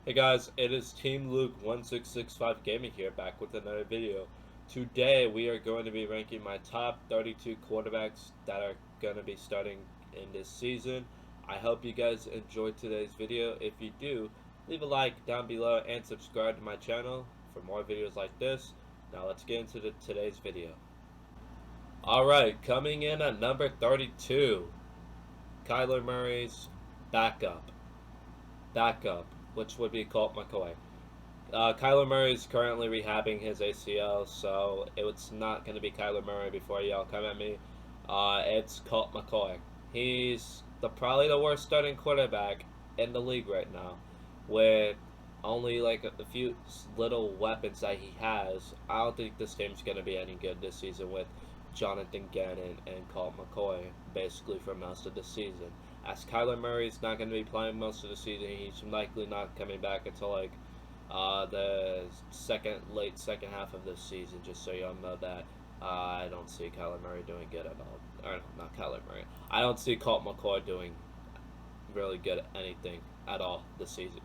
Hey guys, it is Team Luke 1665 Gaming here, back with another video. Today we are going to be ranking my top 32 quarterbacks that are going to be starting in this season. I hope you guys enjoyed today's video. If you do, leave a like down below and subscribe to my channel for more videos like this. Now let's get into today's video. Alright, coming in at number 32, Kyler Murray's backup, which would be Colt McCoy. Kyler Murray is currently rehabbing his ACL, so it's not going to be Kyler Murray before y'all come at me. It's Colt McCoy. He's probably the worst starting quarterback in the league right now, with only like a few little weapons that he has. I don't think this team's going to be any good this season with Jonathan Gannon and Colt McCoy basically for most of the season. As Kyler Murray's not going to be playing most of the season, he's likely not coming back until like the late second half of this season. Just so y'all know that I don't see Kyler Murray doing good at all. Or not Kyler Murray. I don't see Colt McCoy doing really good at anything at all this season.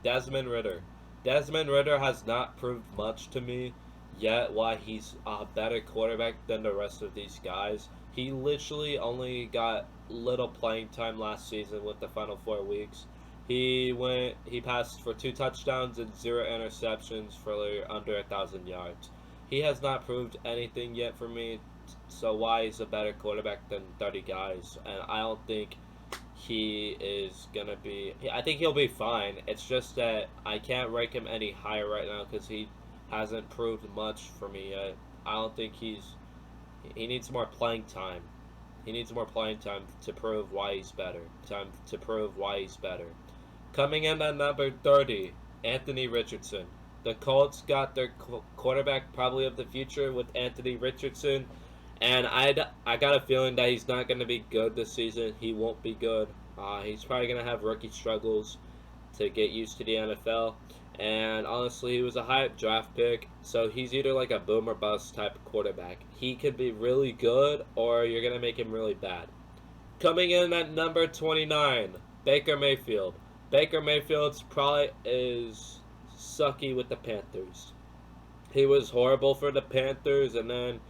Desmond Ridder. Desmond Ridder has not proved much to me yet why he's a better quarterback than the rest of these guys. He literally only got little playing time last season with the final 4 weeks. He passed for 2 touchdowns and 0 interceptions for under 1,000 yards. He has not proved anything yet for me, so why he's a better quarterback than 30 guys. And I don't think he is gonna be. I think he'll be fine. It's just that I can't rank him any higher right now because he hasn't proved much for me yet. I don't think he needs more playing time. He needs more playing time to prove why he's better. Coming in at number 30, Anthony Richardson. The Colts got their quarterback probably of the future with Anthony Richardson, and I got a feeling that he's not going to be good this season. He won't be good. He's probably going to have rookie struggles to get used to the NFL. And honestly, he was a high draft pick, so he's either like a boom or bust type of quarterback. He could be really good, or you're going to make him really bad. Coming in at number 29, Baker Mayfield. Baker Mayfield's probably is sucky with the Panthers. He was horrible for the Panthers, and then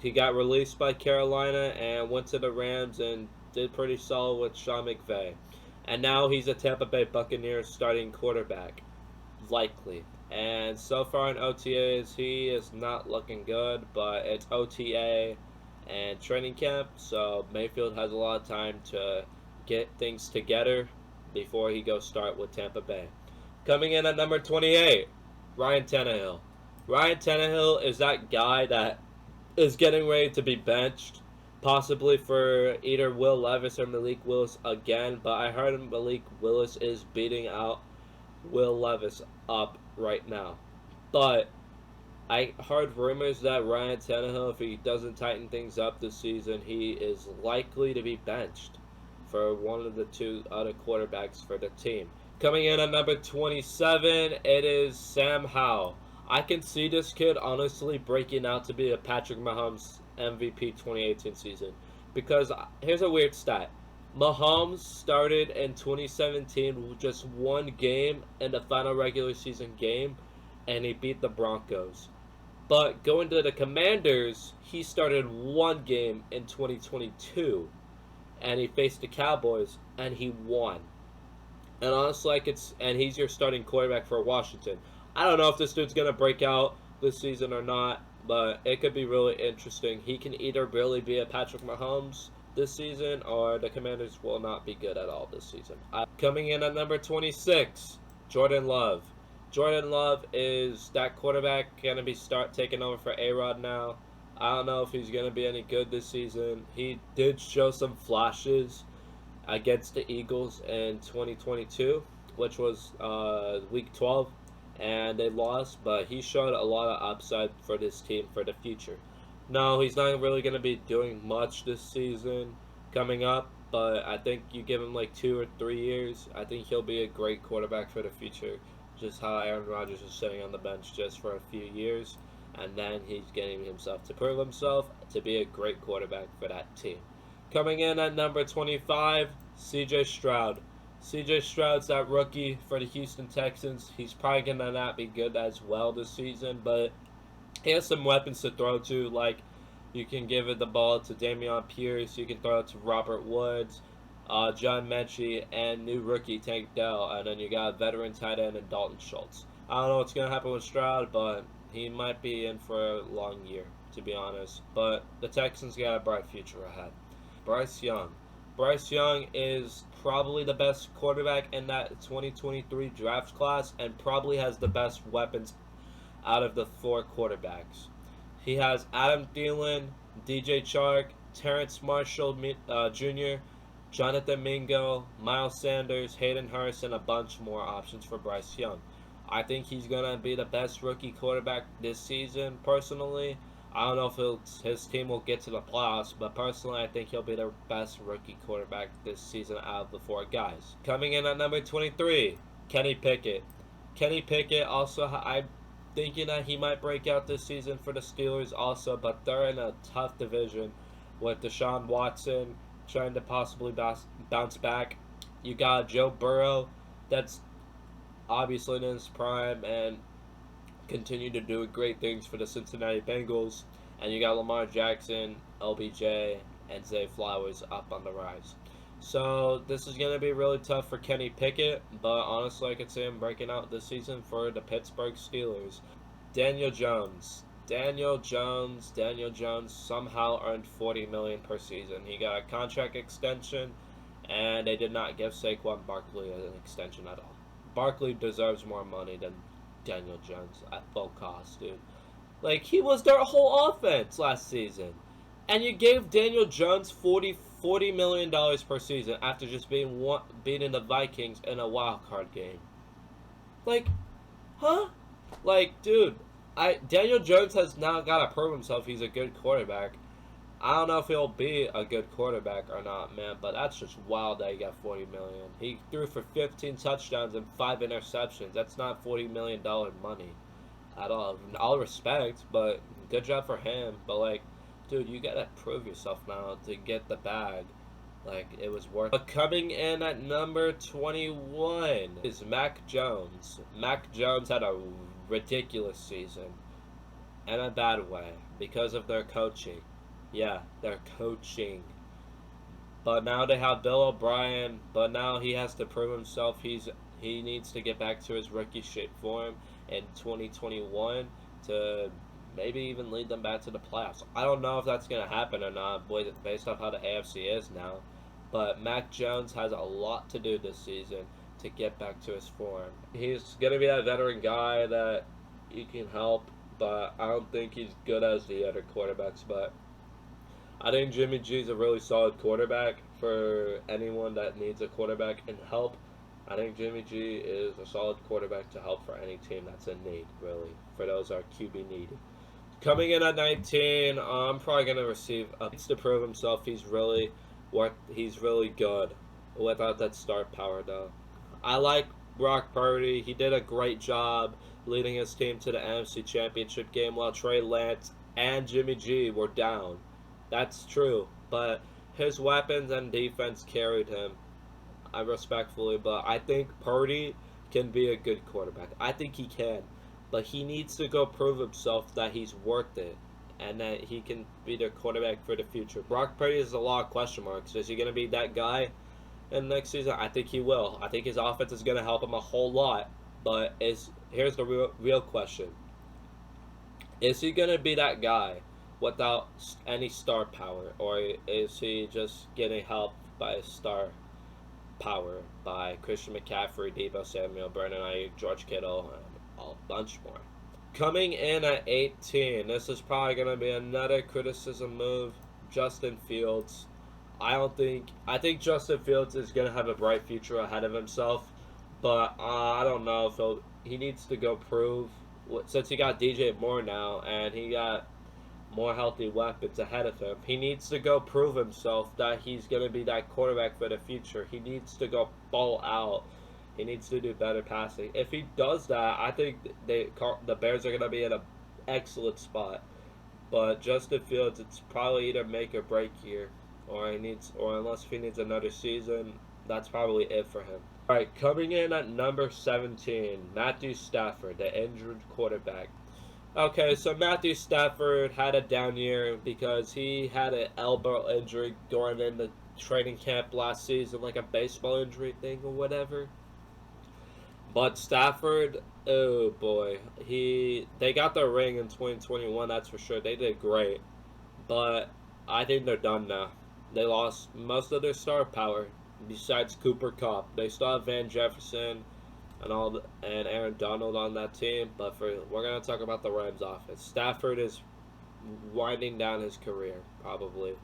he got released by Carolina and went to the Rams and did pretty solid with Sean McVay. And now he's a Tampa Bay Buccaneers starting quarterback. Likely. And so far in OTAs, he is not looking good, but it's OTA and training camp, so Mayfield has a lot of time to get things together before he goes start with Tampa Bay. Coming in at number 28, Ryan Tannehill. Ryan Tannehill is that guy that is getting ready to be benched, possibly for either Will Levis or Malik Willis again, but I heard Malik Willis is beating out Will Levis up right now. But I heard rumors that Ryan Tannehill, if he doesn't tighten things up this season, he is likely to be benched for one of the 2 other quarterbacks for the team. Coming in at number 27, it is Sam Howell. I can see this kid honestly breaking out to be a Patrick Mahomes MVP 2018 season. Because here's a weird stat. Mahomes started in 2017 with just 1 game in the final regular season game, and he beat the Broncos. But going to the Commanders, he started 1 game in 2022, and he faced the Cowboys, and he won. And honestly, and he's your starting quarterback for Washington. I don't know if this dude's gonna break out this season or not, but it could be really interesting. He can either really be a Patrick Mahomes this season, or the Commanders will not be good at all this season. Coming in at number 26, Jordan Love. Jordan Love is that quarterback going to be taking over for A-Rod now. I don't know if he's going to be any good this season. He did show some flashes against the Eagles in 2022, which was week 12, and they lost, but he showed a lot of upside for this team for the future. No, he's not really going to be doing much this season coming up, but I think you give him like 2 or 3 years, I think he'll be a great quarterback for the future. Just how Aaron Rodgers is sitting on the bench just for a few years, and then he's getting himself to prove himself to be a great quarterback for that team. Coming in at number 25, CJ Stroud. CJ Stroud's that rookie for the Houston Texans. He's probably going to not be good as well this season, but he has some weapons to throw to. Like, you can give it the ball to Dameon Pierce, you can throw it to Robert Woods, John Mechie, and new rookie Tank Dell, and then you got a veteran tight end and Dalton Schultz. I don't know what's going to happen with Stroud, but he might be in for a long year, to be honest. But the Texans got a bright future ahead. Bryce Young. Bryce Young is probably the best quarterback in that 2023 draft class and probably has the best weapons out of the 4 quarterbacks. He has Adam Thielen, DJ Chark, Terrence Marshall Jr., Jonathan Mingo, Miles Sanders, Hayden Hurst, and a bunch more options for Bryce Young. I think he's going to be the best rookie quarterback this season, personally. I don't know if his team will get to the playoffs, but personally I think he'll be the best rookie quarterback this season out of the 4 guys. Coming in at number 23, Kenny Pickett. Kenny Pickett also, I'm thinking that he might break out this season for the Steelers also, but they're in a tough division with Deshaun Watson trying to possibly bounce back. You got Joe Burrow that's obviously in his prime and continue to do great things for the Cincinnati Bengals, and you got Lamar Jackson, LBJ, and Zay Flowers up on the rise. So this is going to be really tough for Kenny Pickett, but honestly I could see him breaking out this season for the Pittsburgh Steelers. Daniel Jones somehow earned $40 million per season. He got a contract extension, and they did not give Saquon Barkley an extension at all. Barkley deserves more money than Daniel Jones at full cost, dude. Like, he was their whole offense last season. And you gave Daniel Jones $40 million per season after just beating the Vikings in a wild card game. Like, huh? Like, dude, Daniel Jones has now got to prove himself he's a good quarterback. I don't know if he'll be a good quarterback or not, man, but that's just wild that he got $40 million. He threw for 15 touchdowns and 5 interceptions. That's not $40 million money at all. All respect, but good job for him. But, like, dude, you got to prove yourself now to get the bag. Like, it was worth it. But coming in at number 21 is Mac Jones. Mac Jones had a ridiculous season in a bad way because of their coaching. Yeah, they're coaching. But now they have Bill O'Brien, but now he has to prove himself. He needs to get back to his rookie shape form in 2021 to maybe even lead them back to the playoffs. I don't know if that's going to happen or not, based off how the AFC is now. But Mac Jones has a lot to do this season to get back to his form. He's going to be that veteran guy that you can help, but I don't think he's good as the other quarterbacks. But I think Jimmy G is a really solid quarterback for anyone that needs a quarterback and help. I think Jimmy G is a solid quarterback to help for any team that's in need, really, for those that are QB needy. Coming in at 19, I'm probably going to receive needs to prove himself. He's really good without that star power, though. I like Brock Purdy. He did a great job leading his team to the NFC Championship game while Trey Lance and Jimmy G were down. That's true, but his weapons and defense carried him. I respectfully, but I think Purdy can be a good quarterback. I think he can, but he needs to go prove himself that he's worth it and that he can be their quarterback for the future. Brock Purdy is a lot of question marks. Is he going to be that guy in next season? I think he will. I think his offense is going to help him a whole lot, but here's the real question. Is he going to be that guy without any star power, or is he just getting helped by star power by Christian McCaffrey, Deebo Samuel, Brandon Ayuk, George Kittle, and a bunch more? Coming in at 18, this is probably going to be another criticism move, Justin Fields. I think Justin Fields is going to have a bright future ahead of himself, but I don't know if he needs to go prove, since he got DJ Moore now, and he got more healthy weapons ahead of him. He needs to go prove himself that he's going to be that quarterback for the future. He needs to go ball out. He needs to do better passing. If he does that, I think the Bears are going to be in an excellent spot. But Justin Fields, it's probably either make or break here, or unless he needs another season, That's probably it for him. All right, coming in at number 17, Matthew Stafford, the injured quarterback. Okay, so Matthew Stafford had a down year because he had an elbow injury during in the training camp last season, like a baseball injury thing or whatever. But Stafford, oh boy, they got their ring in 2021. That's for sure. They did great, but I think they're done now. They lost most of their star power. Besides Cooper Kupp, they still have Van Jefferson and Aaron Donald on that team. But we're gonna talk about the Rams offense. Stafford is winding down his career probably.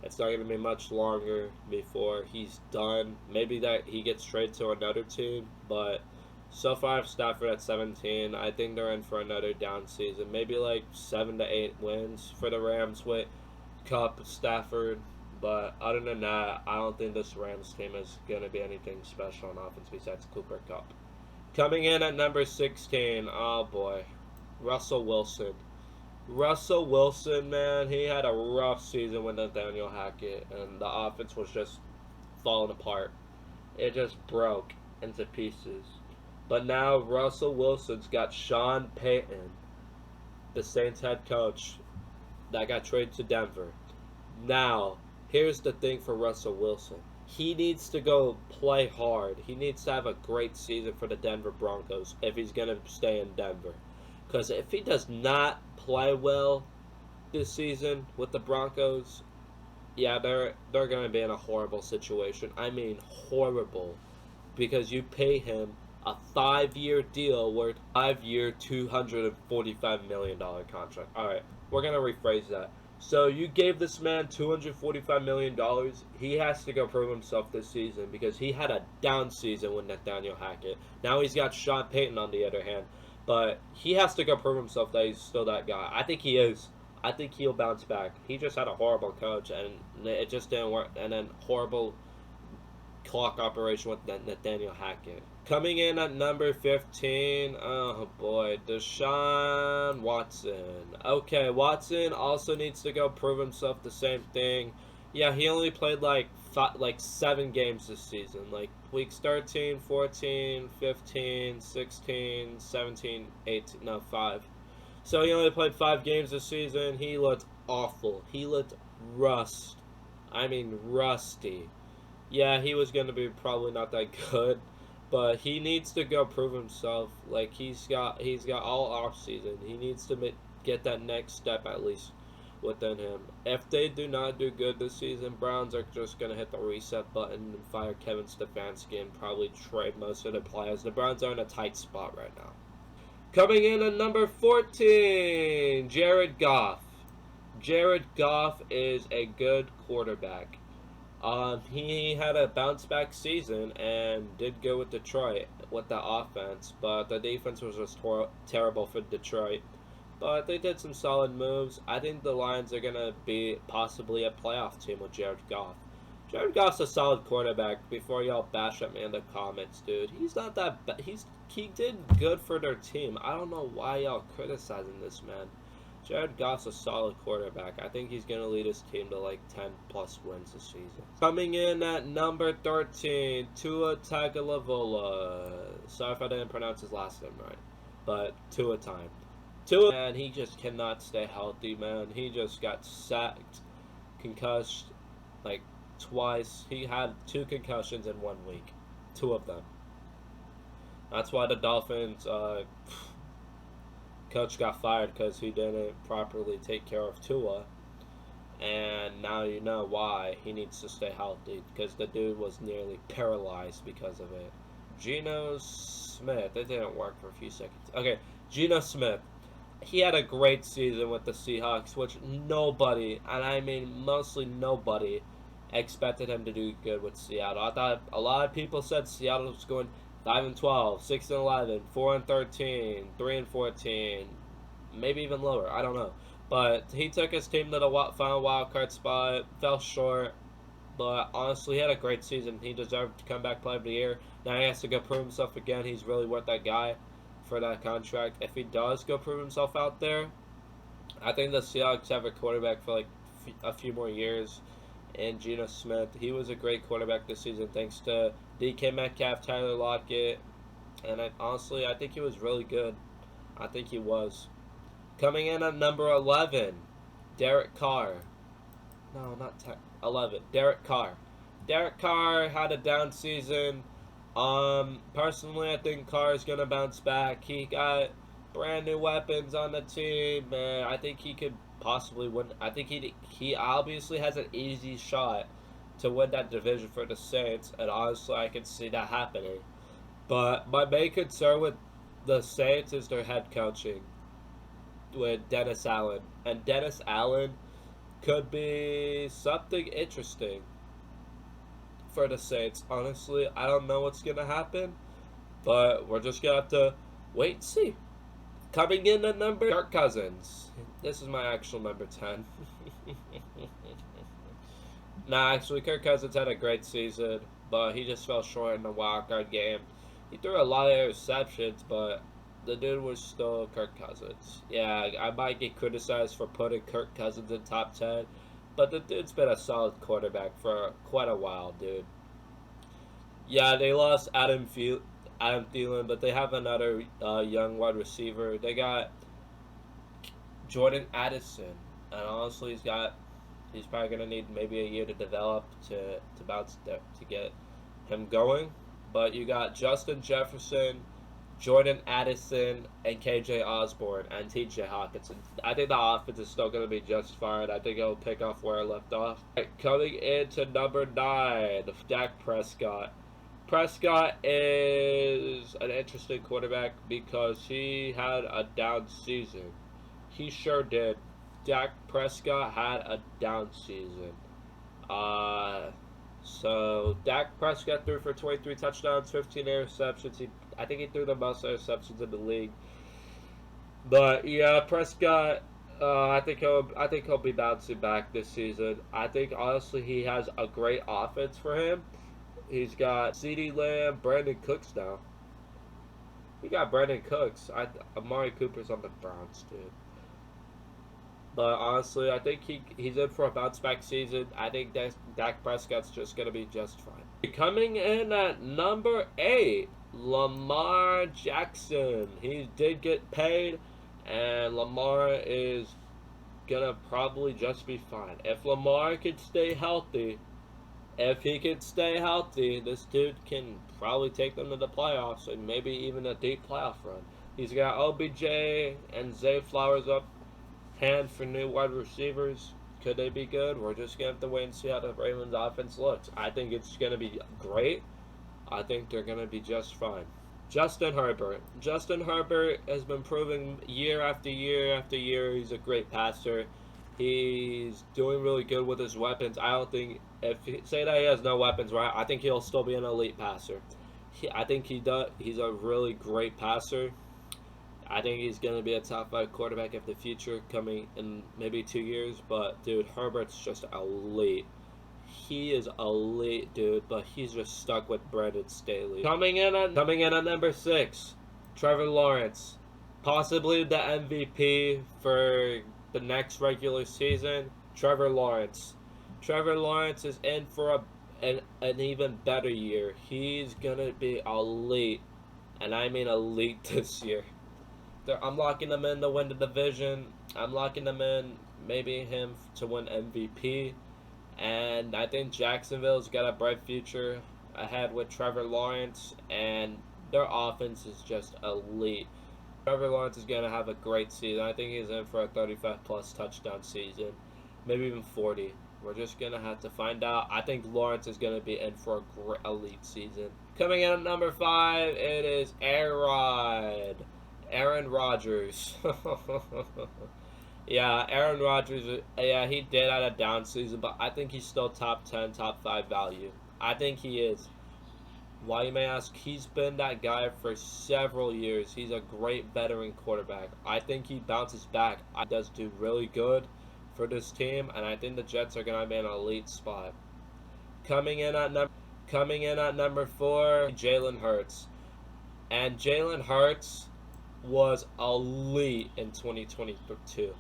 It's not going to be much longer before he's done. Maybe that he gets traded to another team, but so far I have Stafford at 17. I think they're in for another down season. Maybe like 7 to 8 wins for the Rams with Kupp, Stafford. But other than that, I don't think this Rams team is going to be anything special on offense besides Cooper Kupp. Coming in at number 16, oh boy, Russell Wilson. Russell Wilson, man, he had a rough season with Nathaniel Hackett, and the offense was just falling apart. It just broke into pieces. But now Russell Wilson's got Sean Payton, the Saints head coach, that got traded to Denver. Now, here's the thing for Russell Wilson. He needs to go play hard. He needs to have a great season for the Denver Broncos if he's going to stay in Denver. Because if he does not play well this season with the Broncos, yeah, they're going to be in a horrible situation. I mean, horrible. Because you pay him a 5-year deal worth 5-year, $245 million contract. All right, we're going to rephrase that. So you gave this man $245 million. He has to go prove himself this season because he had a down season with Nathaniel Hackett. Now he's got Sean Payton on the other hand. But he has to go prove himself that he's still that guy. I think he is. I think he'll bounce back. He just had a horrible coach, and it just didn't work. And then horrible clock operation with Nathaniel Hackett. Coming in at number 15, oh boy, Deshaun Watson. Okay, Watson also needs to go prove himself the same thing. Yeah, he only played like 7 games this season. Like weeks 13, 14, 15, 16, 17, 18, no, 5. So he only played 5 games this season. He looked awful. He looked rusty. Yeah, he was going to be probably not that good, but he needs to go prove himself. Like he's got all off season. He needs to get that next step at least within him. If they do not do good this season, Browns are just going to hit the reset button and fire Kevin Stefanski and probably trade most of the players. The Browns are in a tight spot right now. Coming in at number 14, Jared Goff. Jared Goff is a good quarterback. He had a bounce back season and did good with Detroit with the offense, but the defense was just terrible for Detroit. But they did some solid moves. I think the Lions are going to be possibly a playoff team with Jared Goff. Jared Goff's a solid quarterback. Before y'all bash at me in the comments, dude, he's not that bad. He did good for their team. I don't know why y'all criticizing this man. Jared Goff's a solid quarterback. I think he's going to lead his team to like 10 plus wins this season. Coming in at number 13, Tua Tagovailoa. Sorry if I didn't pronounce his last name right, but Tua time. Tua, man, he just cannot stay healthy, man. He just got sacked, concussed, like twice. He had 2 concussions in 1 week. 2 of them. That's why the Dolphins coach got fired because he didn't properly take care of Tua. And now you know why he needs to stay healthy because the dude was nearly paralyzed because of it. Geno Smith. It didn't work for a few seconds. Okay, Geno Smith. He had a great season with the Seahawks, which nobody, and I mean mostly nobody, expected him to do good with Seattle. I thought a lot of people said Seattle was going 5-12, 6-11, 4-13, 3-14, maybe even lower. I don't know. But he took his team to the final wild card spot, fell short. But honestly, he had a great season. He deserved to come back player of the year. Now he has to go prove himself again. He's really worth that guy for that contract. If he does go prove himself out there, I think the Seahawks have a quarterback for like a few more years. and Geno Smith. He was a great quarterback this season thanks to DK Metcalf, Tyler Lockett, and honestly, I think he was really good. I think he was. Coming in at number 11, Derek Carr. No, not 11. Derek Carr. Derek Carr had a down season. Personally, I think Carr is gonna bounce back. He got brand new weapons on the team, and I think he could possibly win. I think he obviously has an easy shot to win that division for the Saints, and honestly, I can see that happening. But my main concern with the Saints is their head coaching with Dennis Allen, and Dennis Allen could be something interesting for the Saints. Honestly, I don't know what's gonna happen, but we're just gonna have to wait and see. Coming in at number Kirk Cousins. This is my actual number 10. Nah, actually, Kirk Cousins had a great season, but he just fell short in the wildcard game. He threw a lot of interceptions, but the dude was still Kirk Cousins. Yeah, I might get criticized for putting Kirk Cousins in top 10, but the dude's been a solid quarterback for quite a while, dude. Yeah, they lost Adam Thielen, but they have another young wide receiver. They got Jordan Addison, and honestly, he's probably gonna need maybe a year to develop to bounce to get him going. But you got Justin Jefferson, Jordan Addison, and KJ Osborne, and TJ Hawkinson. I think the offense is still going to be just fine. I think it'll pick off where I left off. Right, coming into number 9, Dak Prescott. Prescott is an interesting quarterback because he had a down season. He sure did. Dak Prescott had a down season. So Dak Prescott threw for 23 touchdowns, 15 interceptions. I think he threw the most interceptions in the league. But yeah, Prescott. I think he'll be bouncing back this season. I think honestly he has a great offense for him. He's got CeeDee Lamb, Brandon Cooks now. He got Brandon Cooks. Amari Cooper's on the Browns, dude. But honestly, I think he's in for a bounce back season. I think Dak Prescott's just going to be just fine. Coming in at number 8, Lamar Jackson. He did get paid, and Lamar is going to probably just be fine. If Lamar could stay healthy, this dude can probably take them to the playoffs and maybe even a deep playoff run. He's got OBJ and Zay Flowers up hand for new wide receivers. Could they be good? We're just going to have to wait and see how the Ravens offense looks. I think it's going to be great. I think they're going to be just fine. Justin Herbert. Justin Herbert has been proving year after year after year he's a great passer. He's doing really good with his weapons. I don't think, say that he has no weapons, right? I think he'll still be an elite passer. I think he does. He's a really great passer. I think he's going to be a top 5 quarterback of the future coming in maybe 2 years. But, dude, Herbert's just elite. He is elite, dude, but he's just stuck with Brandon Staley. Coming in at number 6, Trevor Lawrence. Possibly the MVP for the next regular season, Trevor Lawrence. Trevor Lawrence is in for an even better year. He's going to be elite, and I mean elite this year. I'm locking him in to win the division. I'm locking him in, maybe him to win MVP. And I think Jacksonville's got a bright future ahead with Trevor Lawrence, and their offense is just elite. Trevor Lawrence is going to have a great season. I think he's in for a 35-plus touchdown season, maybe even 40. We're just going to have to find out. I think Lawrence is going to be in for a great elite season. Coming in at number 5, it is Aaron Rodgers. Yeah, Aaron Rodgers, yeah, he did have a down season, but I think he's still top 10, top 5 value. I think he is. Why, you may ask, he's been that guy for several years. He's a great veteran quarterback. I think he bounces back. He does do really good for this team, and I think the Jets are going to be in an elite spot. Coming in at number 4, Jalen Hurts. And Jalen Hurts was elite in 2022.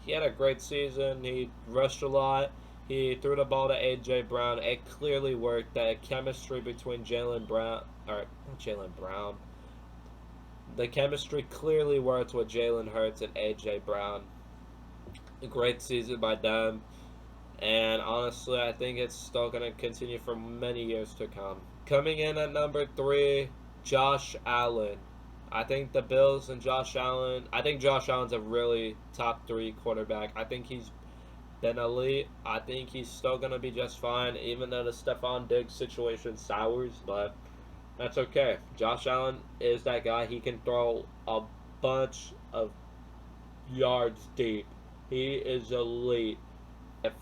He had a great season. He rushed a lot. He threw the ball to A.J. Brown. It clearly worked. The chemistry between the chemistry clearly worked with Jalen Hurts and A.J. Brown. A great season by them. And honestly, I think it's still going to continue for many years to come. Coming in at number 3, Josh Allen. I think the Bills and Josh Allen. I think Josh Allen's a really top 3 quarterback. I think he's been elite. I think he's still going to be just fine, even though the Stephon Diggs situation sours. But that's okay. Josh Allen is that guy. He can throw a bunch of yards deep. He is elite. If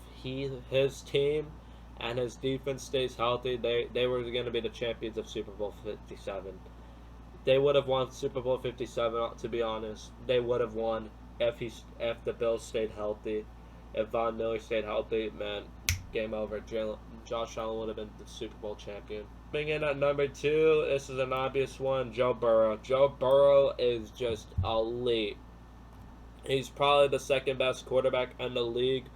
his team and his defense stays healthy, they were going to be the champions of Super Bowl 57. They would have won Super Bowl 57, to be honest. They would have won if the Bills stayed healthy. If Von Miller stayed healthy, man, game over. Josh Allen would have been the Super Bowl champion. Coming in at number 2, this is an obvious one, Joe Burrow. Joe Burrow is just elite. He's probably the second best quarterback in the league,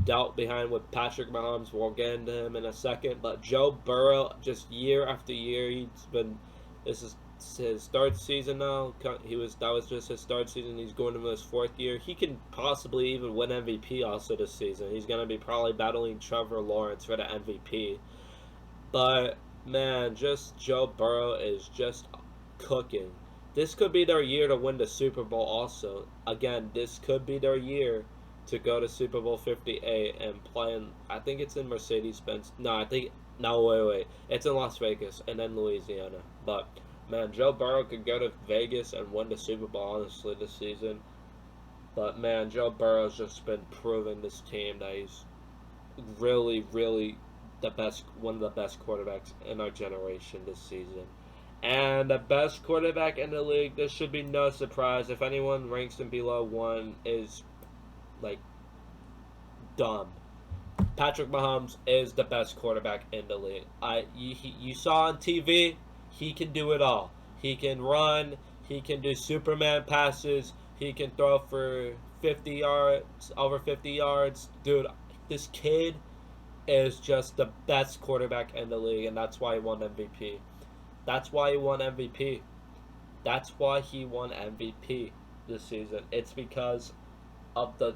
dealt behind with Patrick Mahomes. We'll get into him in a second. But Joe Burrow, just year after year, this is his 3rd season now. That was just his 3rd season. He's going into his 4th year. He can possibly even win MVP also this season. He's going to be probably battling Trevor Lawrence for the MVP. But, man, just Joe Burrow is just cooking. This could be their year to win the Super Bowl also. Again, this could be their year to go to Super Bowl 58 and play in, I think it's in Mercedes-Benz. Wait. It's in Las Vegas and then Louisiana. But, man, Joe Burrow could go to Vegas and win the Super Bowl, honestly, this season. But, man, Joe Burrow's just been proving this team that he's really, really one of the best quarterbacks in our generation this season. And the best quarterback in the league, this should be no surprise. If anyone ranks him below 1 is, like, dumb. Patrick Mahomes is the best quarterback in the league. You saw on TV, he can do it all. He can run. He can do Superman passes. He can throw for 50 yards, over 50 yards. Dude, this kid is just the best quarterback in the league, and that's why he won MVP. That's why he won MVP. That's why he won MVP this season. It's because of the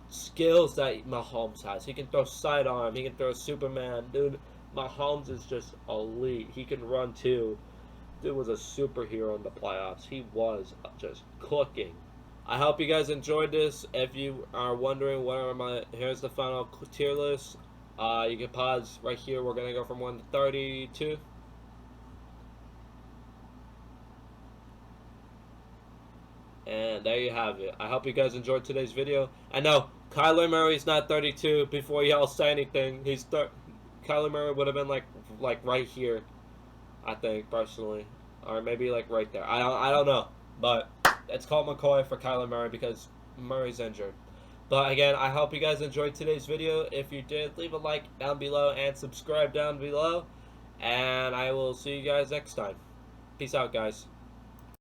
skills that Mahomes has. He can throw sidearm. He can throw Superman. Dude, Mahomes is just elite. He can run too. Dude was a superhero in the playoffs. He was just cooking. I hope you guys enjoyed this. If you are wondering here's the final tier list. You can pause right here. We're going to go from 1 to 32. And there you have it. I hope you guys enjoyed today's video. I know Kyler Murray's not 32. Before y'all say anything, Kyler Murray would have been like right here, I think personally, or maybe like right there. I don't know, but it's called McCoy for Kyler Murray because Murray's injured. But again, I hope you guys enjoyed today's video. If you did, leave a like down below and subscribe down below. And I will see you guys next time. Peace out, guys.